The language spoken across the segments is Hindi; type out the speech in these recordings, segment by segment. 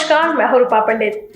नमस्कार, मैं हूं रूपा पंडित।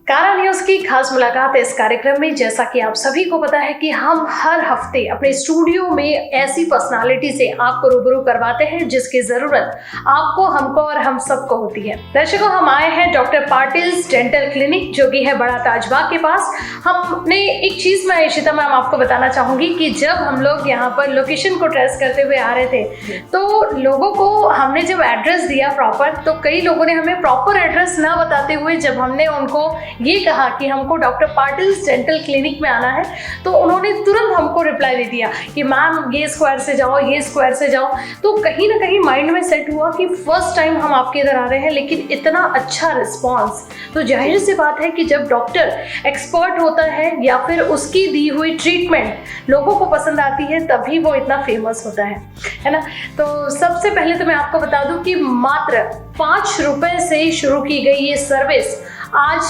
कारा न्यूज की खास मुलाकात इस कार्यक्रम में, जैसा कि आप सभी को पता है कि हम हर हफ्ते अपने स्टूडियो में ऐसी पर्सनालिटी से आपको रूबरू करवाते हैं जिसकी जरूरत आपको, हमको और हम सबको होती है। दर्शकों, हम आए हैं डॉक्टर पाटिल्स डेंटल क्लिनिक, जो कि है बड़ा ताजबाग के पास। हमने एक चीज मैं इशिता मैम आपको बताना चाहूंगी कि जब हम लोग यहाँ पर लोकेशन को ट्रेस करते हुए आ रहे थे तो लोगों को हमने जब एड्रेस दिया प्रॉपर, तो कई लोगों ने हमें प्रॉपर एड्रेस ना बताते हुए जब हमने उनको ये कहा कि हमको डॉक्टर पाटिल्स डेंटल क्लिनिक में आना है, तो उन्होंने तुरंत हमको रिप्लाई दे दिया कि मैम ये स्क्वायर से जाओ, ये स्क्वायर से जाओ। तो कहीं ना कहीं माइंड में सेट हुआ कि फर्स्ट टाइम हम आपके इधर आ रहे हैं, लेकिन इतना अच्छा रिस्पॉन्स। तो जाहिर सी बात है कि जब डॉक्टर एक्सपर्ट होता है या फिर उसकी दी हुई ट्रीटमेंट लोगों को पसंद आती है, तभी वो इतना फेमस होता है ना। तो सबसे पहले तो मैं आपको बता दूं कि मात्र 5 रुपए से शुरू की गई ये सर्विस आज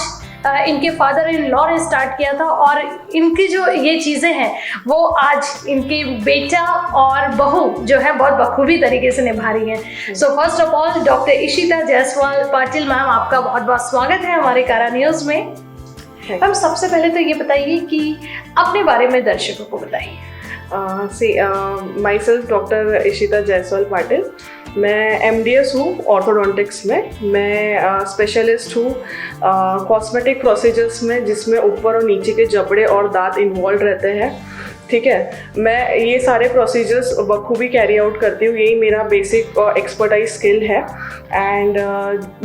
इनके फादर इन लॉ ने स्टार्ट किया था, और इनकी जो ये चीज़ें हैं वो आज इनकी बेटा और बहू जो है बहुत बखूबी तरीके से निभा रही हैं। So first of all doctor Ishita Jaiswal Patil ma'am, आपका बहुत बहुत स्वागत है हमारे कारा न्यूज़ में। मैम, सबसे पहले तो ये बताइए कि अपने बारे में दर्शकों को बताइए। My self doctor Ishita Jaiswal Patil. मैं MDS हूँ ऑर्थोडोंटिक्स में। मैं स्पेशलिस्ट हूँ कॉस्मेटिक प्रोसीजर्स में, जिसमें ऊपर और नीचे के जबड़े और दांत इन्वॉल्व रहते हैं। ठीक है, मैं ये सारे प्रोसीजर्स बखूबी कैरी आउट करती हूँ, यही मेरा बेसिक एक्सपर्टाइज स्किल है। एंड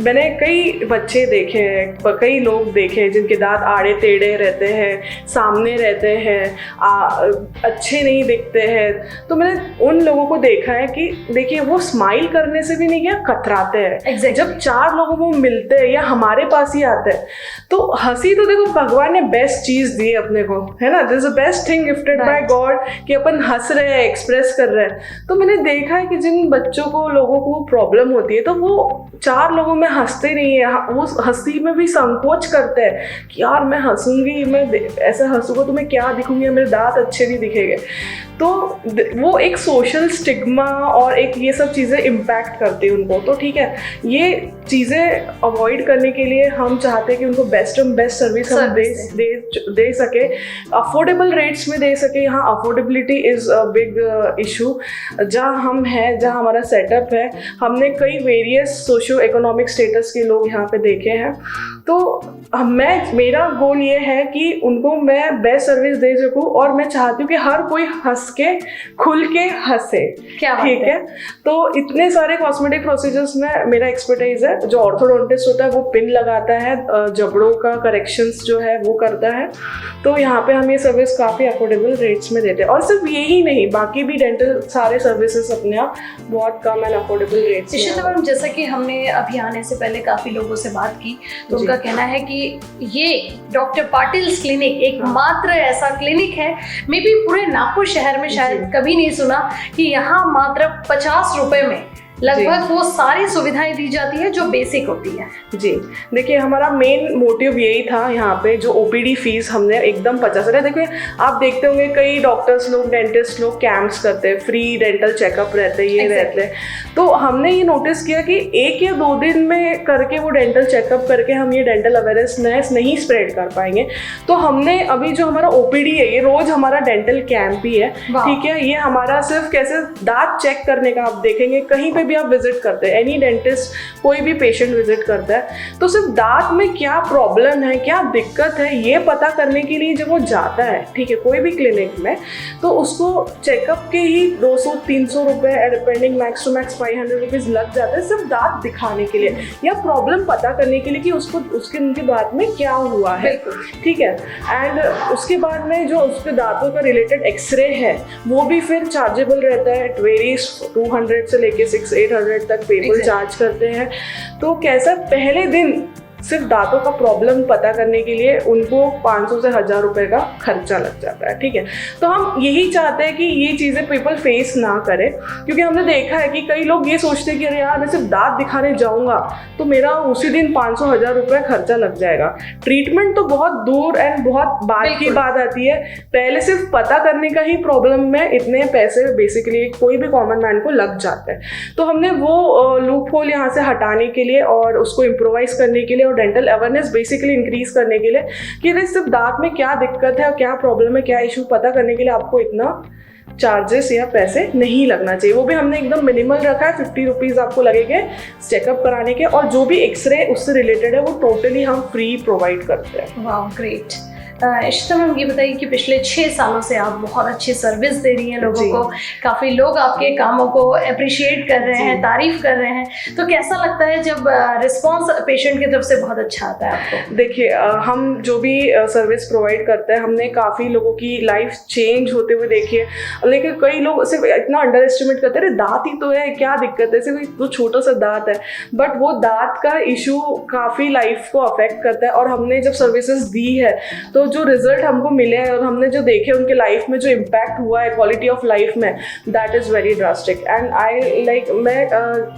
मैंने कई बच्चे देखे हैं, कई लोग देखे हैं जिनके दांत आड़े टेढ़े रहते हैं, सामने रहते हैं, अच्छे नहीं दिखते हैं। तो मैंने उन लोगों को देखा है कि देखिए, वो स्माइल करने से भी नहीं क्या कतराते हैं। Exactly. जब 4 लोगों को मिलते हैं या हमारे पास ही आते हैं, तो हंसी तो देखो भगवान ने बेस्ट चीज़ दी अपने को, है ना। This is the best thing gifted bye God कि अपन हंस रहे हैं, एक्सप्रेस कर रहे हैं। तो मैंने देखा है कि जिन बच्चों को, लोगों को प्रॉब्लम होती है, तो वो 4 लोगों में हंसते नहीं है, वो हंसी में भी संकोच करते हैं कि यार मैं हंसूंगी, मैं ऐसा हंसूंगा तो मैं क्या दिखूंगी, मेरे दांत अच्छे नहीं दिखेंगे। तो वो एक सोशल स्टिग्मा और एक ये सब चीज़ें इम्पैक्ट करती है उनको। तो ठीक है, ये चीज़ें अवॉइड करने के लिए हम चाहते हैं कि उनको बेस्ट सर्विस हम दे सके, अफोर्डेबल रेट्स में दे सके। यहाँ affordability is a big issue. जहाँ हम हैं, जहाँ हमारा सेटअप है, हमने कई वेरियस सोशो इकोनॉमिक स्टेटस के लोग यहाँ पे देखे हैं। तो मेरा गोल ये है कि उनको मैं बेस्ट सर्विस दे सकूं, और मैं चाहती हूँ कि हर कोई हंस के, खुल के हंसे। ठीक है, तो इतने सारे कॉस्मेटिक प्रोसीजर्स में मेरा एक्सपर्टाइज है। जो ऑर्थोडोंटिस्ट होता है वो पिन लगाता है, जबड़ों का करेक्शंस जो है वो करता है। तो यहाँ पे हम ये सर्विस काफ़ी अफोर्डेबल रेट्स में देते हैं। और सिर्फ यही नहीं, बाकी भी डेंटल सारे सर्विसेज अपने आप बहुत come and affordable rates. Ishita ma'am, जैसा कि हमने अभी आने से पहले काफ़ी लोगों से बात की, तो उनका कहना है कि ये डॉक्टर पाटिल्स क्लिनिक एकमात्र ऐसा क्लिनिक है, मे बी पूरे नागपुर शहर में शायद कभी नहीं सुना कि यहाँ मात्र 50 रुपए में लगभग वो सारी सुविधाएं दी जाती है जो बेसिक होती है। जी देखिए, हमारा मेन मोटिव यही था यहाँ पे, जो OPD फीस हमने एकदम 50 है। देखिए, आप देखते होंगे कई डॉक्टर्स लोग, डेंटिस्ट लोग कैंप्स करते हैं, फ्री डेंटल चेकअप रहते हैं, ये रहते हैं। तो हमने ये नोटिस किया कि 1 या 2 दिन में करके वो डेंटल चेकअप करके हम ये डेंटल अवेयरनेस नहीं स्प्रेड कर पाएंगे। तो हमने अभी जो हमारा OPD है, ये रोज हमारा डेंटल कैंप ही है। ठीक है, ये हमारा सिर्फ कैसे दांत चेक करने का, आप देखेंगे कहीं पे आप विजिट करते हैं, एनी डेंटिस्ट, कोई भी पेशेंट विजिट करता है, तो सिर्फ दांत में क्या प्रॉब्लम है, क्या दिक्कत है, ये पता करने के लिए जब वो जाता है, ठीक है, कोई भी क्लिनिक में, तो उसको चेकअप के ही 200-300 रुपए, depending max to max 500 rupees लग जाते हैं सिर्फ दांत दिखाने के लिए, या प्रॉब्लम पता करने के लिए कि उसको उनके दांत में क्या हुआ है। ठीक है, एंड उसके बाद में जो उसके दांतों का रिलेटेड एक्सरे है वो भी फिर चार्जेबल रहता है। इट वेरीज 200 से लेके 600-800 तक पीपल चार्ज करते हैं। तो कैसा, पहले दिन सिर्फ दांतों का प्रॉब्लम पता करने के लिए उनको 500 से 1000 रुपए का खर्चा लग जाता है, ठीक है। तो हम यही चाहते हैं कि ये चीज़ें पीपल फेस ना करें, क्योंकि हमने देखा है कि कई लोग ये सोचते हैं कि अरे यार मैं सिर्फ दांत दिखाने जाऊँगा तो मेरा उसी दिन 500-1000 रुपये खर्चा लग जाएगा। ट्रीटमेंट तो बहुत दूर एंड बहुत बाद की बात आती है, पहले सिर्फ पता करने का ही प्रॉब्लम में इतने पैसे बेसिकली कोई भी कॉमन मैन को लग जाते हैं। तो हमने वो लूप होल यहाँ से हटाने के लिए और उसको इम्प्रोवाइज करने के लिए और डेंटल अवेयरनेस बेसिकली इंक्रीज करने के लिए कि अरे सिर्फ दांत में क्या दिक्कत है और क्या प्रॉब्लम है, क्या इशू पता करने के लिए आपको इतना चार्जेस या पैसे नहीं लगना चाहिए। वो भी हमने एकदम मिनिमल रखा है, 50 रुपीज़ आपको लगेंगे चेकअप कराने के, और जो भी एक्सरे उससे रिलेटेड है वो टोटली हम फ्री प्रोवाइड करते हैं। वाह ग्रेट। इशिता मैम ये बताइए कि पिछले 6 सालों से आप बहुत अच्छी सर्विस दे रही हैं लोगों को, काफ़ी लोग आपके कामों को अप्रिशिएट कर रहे हैं, तारीफ कर रहे हैं, तो कैसा लगता है जब रिस्पांस पेशेंट की तरफ से बहुत अच्छा आता है आपको? देखिए हम जो भी सर्विस प्रोवाइड करते हैं, हमने काफ़ी लोगों की लाइफ चेंज होते हुए देखी है। लेकिन कई लोग सिर्फ इतना अंडर एस्टिमेट करते हैं, दांत ही तो है, क्या दिक्कत है, सिर्फ तो छोटा सा दांत है, बट वो दांत का इशू काफ़ी लाइफ को अफेक्ट करता है। और हमने जब सर्विसेज दी है तो जो रिजल्ट हमको मिले हैं और हमने जो देखे उनके लाइफ में जो इम्पैक्ट हुआ है क्वालिटी ऑफ लाइफ में, that is very drastic. And I like मैं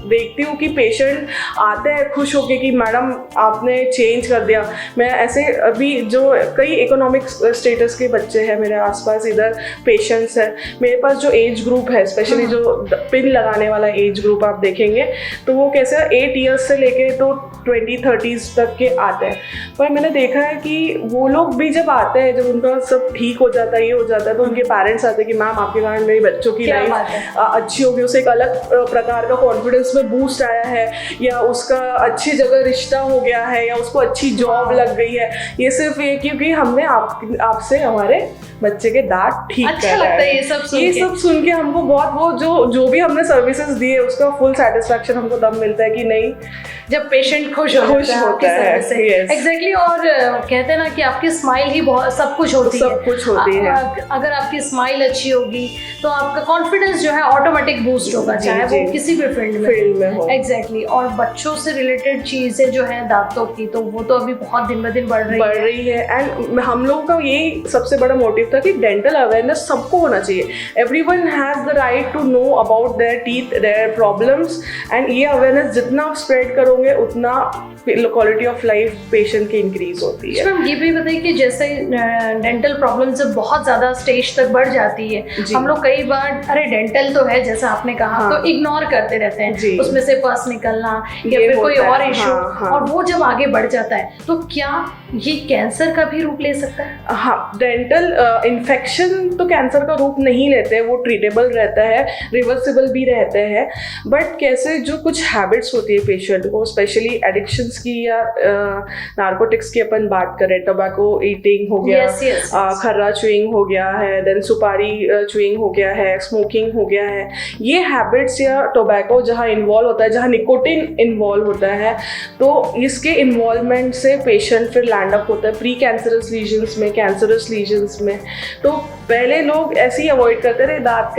देखती हूँ कि पेशेंट आते हैं खुश होके कि मैडम आपने चेंज कर दिया। मैं ऐसे अभी जो कई इकोनॉमिक स्टेटस के बच्चे हैं मेरे आसपास, इधर पेशेंट्स हैं मेरे पास, जो एज ग्रुप है स्पेशली जो पिन लगाने वाला एज ग्रुप आप देखेंगे तो वो कैसे 8 ईयर्स से लेके तो 20-30s तक के आते हैं। पर मैंने देखा है कि वो लोग भी जब आते हैं, जब उनका सब ठीक हो जाता है, ये हो जाता है, तो उनके पेरेंट्स आते हैं कि मैम आपके कारण मेरी बच्चों की लाइफ अच्छी होगी, उसे एक अलग प्रकार का कॉन्फिडेंस में बूस्ट आया है, या उसका अच्छी जगह रिश्ता हो गया है, या उसको अच्छी जॉब लग गई है। ये सिर्फ ये क्योंकि हमने आपसे हमारे बच्चे के दांत ठीक अच्छा लगता है ये सब सुन के हमको बहुत, वो जो भी हमने सर्विसेज दी है उसका फुल सेटिस्फैक्शन हमको तब मिलता है कि नहीं, जब पेशेंट खुश होता है एग्जैक्टली। और कहते हैं ना कि आपकी स्माइल ही बहुत सब कुछ होती है। अगर आपकी स्माइल अच्छी होगी तो आपका कॉन्फिडेंस जो है ऑटोमेटिक बूस्ट होगा, चाहे वो किसी भी फील्ड में हो। एग्जैक्टली। और बच्चों से रिलेटेड चीजें जो है दांतों की, तो वो तो अभी बहुत दिन ब दिन बढ़ रही है। एंड हम लोगों का यही सबसे बड़ा मोटिव था कि डेंटल अवेयरनेस सबको होना चाहिए। Everyone has the right to know about their teeth, their problems, and ये अवेयरनेस जितना स्प्रेड करोगे उतना क्वालिटी ऑफ लाइफ पेशेंट की इंक्रीज होती है। मैम ये भी बताइए कि जैसे डेंटल प्रॉब्लम जब बहुत ज्यादा स्टेज तक बढ़ जाती है, हम लोग कई बार अरे डेंटल तो है जैसा आपने कहा, तो इग्नोर करते रहते हैं, उसमें से पस निकलना या फिर कोई और इशू, और वो जब आगे बढ़ जाता है तो क्या ये कैंसर का भी रूप ले सकता है? हाँ, डेंटल इन्फेक्शन तो कैंसर का रूप नहीं लेते, वो ट्रीटेबल रहता है, रिवर्सिबल भी रहते हैं। बट कैसे जो कुछ हैबिट्स होती है पेशेंट को, स्पेशली एडिक्शंस की या नार्कोटिक्स की अपन बात करें, टोबैको ईटिंग हो गया, खर्रा च्यूइंग हो गया है, देन सुपारी च्यूइंग हो गया है, स्मोकिंग हो गया है, ये हैबिट्स या टोबैको जहाँ इन्वॉल्व होता है, जहाँ निकोटिन इन्वॉल्व होता है, तो इसके इन्वॉल्वमेंट से पेशेंट फिर लैंड अप होता है प्री कैंसरस लीजन्स में, कैंसरस लीजन्स में। तो पहले लोग ऐसे ही अवॉइड करते रहे, दांत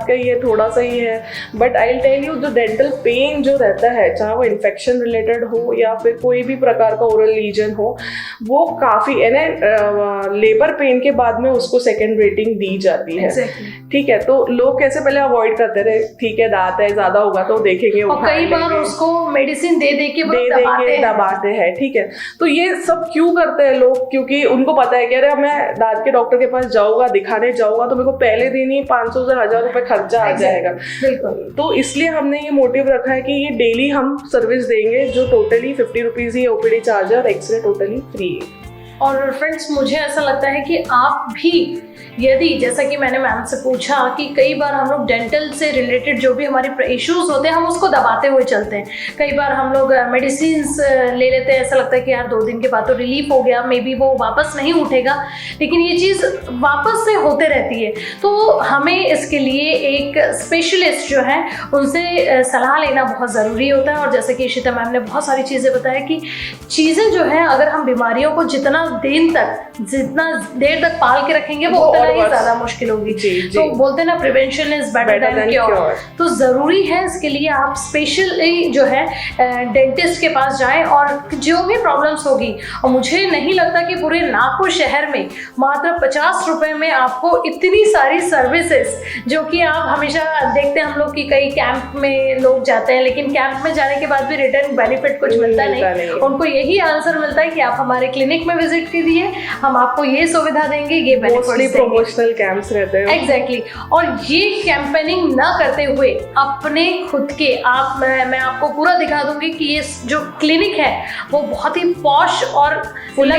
का ही है, थोड़ा सा ही है। But I will tell you, जो डेंटल पेन जो रहता है, चाहे वो इन्फेक्शन रिलेटेड हो या फिर कोई भी प्रकार का ओरल लीजन हो, वो काफ़ी लेबर पेन के बाद में उसको सेकेंड रेटिंग दी जाती है। ठीक है, तो लोग कैसे पहले अवॉइड करते रहे, ठीक है दांत है, ज़्यादा होगा तो देखेंगे, और कई बार उसको मेडिसिन दे के दबाते हैं। ठीक है, तो ये सब क्यों करते हैं लोग? क्योंकि उनको पता है कि अरे मैं दांत के डॉक्टर के पास जाऊँगा, दिखाने जाऊँगा तो मेरे को पहले दिन ही 500 से 1000 रुपये खर्चा आ जाएगा। बिल्कुल। तो इसलिए हमने ये मोटिव रखा है कि ये डेली हम सर्विस देंगे, जो टोटली 50 रुपीज़ ही ओपीडी चार्ज है और एक्सरे टोटली फ्री है। और फ्रेंड्स मुझे ऐसा लगता है कि आप भी, यदि जैसा कि मैंने मैम से पूछा कि कई बार हम लोग डेंटल से रिलेटेड जो भी हमारे इश्यूज होते हैं हम उसको दबाते हुए चलते हैं, कई बार हम लोग मेडिसिन्स ले लेते हैं, ऐसा लगता है कि यार 2 दिन के बाद तो रिलीफ हो गया, मे बी वो वापस नहीं उठेगा, लेकिन ये चीज़ वापस से होते रहती है। तो हमें इसके लिए एक एक स्पेशलिस्ट जो है उनसे सलाह लेना बहुत ज़रूरी होता है। और जैसे कि इशिता मैम ने बहुत सारी चीज़ें बताया कि चीज़ें जो हैं अगर हम बीमारियों को जितना देर तक पाल के रखेंगे वो उतना ही ज़्यादा मुश्किल होगी। तो बोलते हैं ना, prevention is better than cure. तो ज़रूरी है इसके लिए आप स्पेशली जो है डेंटिस्ट के पास जाएं और जो भी प्रॉब्लम्स होगी। और मुझे नहीं लगता कि पूरे नागपुर शहर में मात्र 50 रुपए में आपको इतनी सारी सर्विसेज, जो कि आप हमेशा देखते हैं हम लोग कि कई कैंप में लोग जाते हैं लेकिन कैंप में जाने के बाद भी रिटर्न बेनिफिट कुछ मिलता नहीं। उनको यही आंसर मिलता है कि आप हमारे क्लिनिक में विजिट कीजिए, हम आपको ये सुविधा देंगे, ये बेनिफिट। प्रमोशनल कैंप्स रहते हैं। एग्जैक्टली। और ये कैंपेनिंग ना करते हुए अपने खुद के मैं आपको पूरा दिखा दूंगी कि ये जो क्लिनिक है वो बहुत ही पॉश और फुल्ली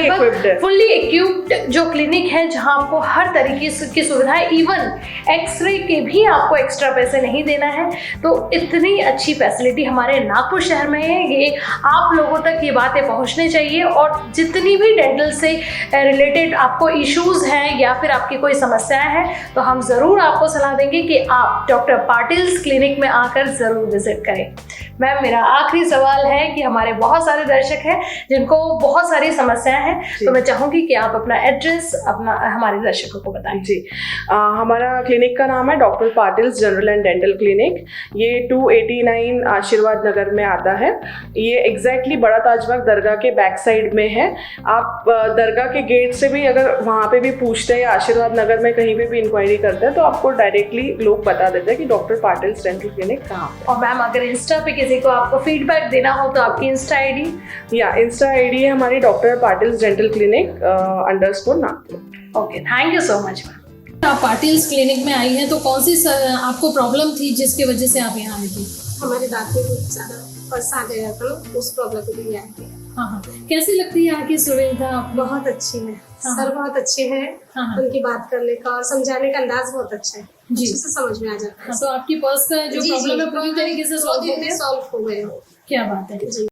इक्विप्ड जो क्लिनिक है, जहां आपको हर तरीके की सुविधाएं, इवन एक्सरे के भी आपको एक्स्ट्रा पैसे नहीं देना है। तो इतनी अच्छी फैसिलिटी हमारे नागपुर शहर में है। ये आप लोगों तक ये बातें पहुंचनी चाहिए। और जितनी भी डेंटल से रिलेटेड आपको इश्यूज हैं या फिर आपकी कोई समस्याएं हैं, तो हम ज़रूर आपको सलाह देंगे कि आप डॉक्टर पाटिल्स क्लिनिक में आकर ज़रूर विजिट करें। मैम, मेरा आखिरी सवाल है कि हमारे बहुत सारे दर्शक हैं जिनको बहुत सारी समस्याएं हैं, तो मैं चाहूँगी कि आप अपना एड्रेस हमारे दर्शकों को बताएं। जी, हमारा क्लिनिक का नाम है doctor Patil's general and dental clinic. ये 289 आशीर्वाद नगर में आता है। ये एग्जैक्टली बड़ा ताजबाग दरगाह के बैक साइड में है। आप दरगाह के गेट से भी अगर वहाँ पे भी पूछते हैं या आशीर्वाद नगर में कहीं पे भी इंक्वायरी करते हैं तो आपको डायरेक्टली लोग बता देते हैं कि डॉक्टर पाटिल्स डेंटल क्लिनिक कहाँ पे। और मैम, अगर इंस्टा पे किसी को आपको फीडबैक देना हो तो आपकी इंस्टा आईडी है हमारी doctor Patil's dental clinic _ Nagpur. Okay, thank you so much ma'am. आप पाटिल्स क्लिनिक में आई हैं तो कौन सी आपको प्रॉब्लम थी जिसकी वजह से आप यहाँ आई थी? हमारे दांत में कुछ ज़्यादा फंस आ गया था, उस प्रॉब्लम के लिए आई थी। हाँ, कैसी लगती है यहाँ की सुविधा? बहुत अच्छी है, सर बहुत अच्छे हैं। उनकी बात करने का और समझाने का अंदाज बहुत अच्छा है, अच्छे से समझ में आ जाता है। तो आपकी पर्स का जो प्रॉब्लम है पूरी तरीके से सॉल्व हो गया? सॉल्व हो गए। क्या बात है। जी।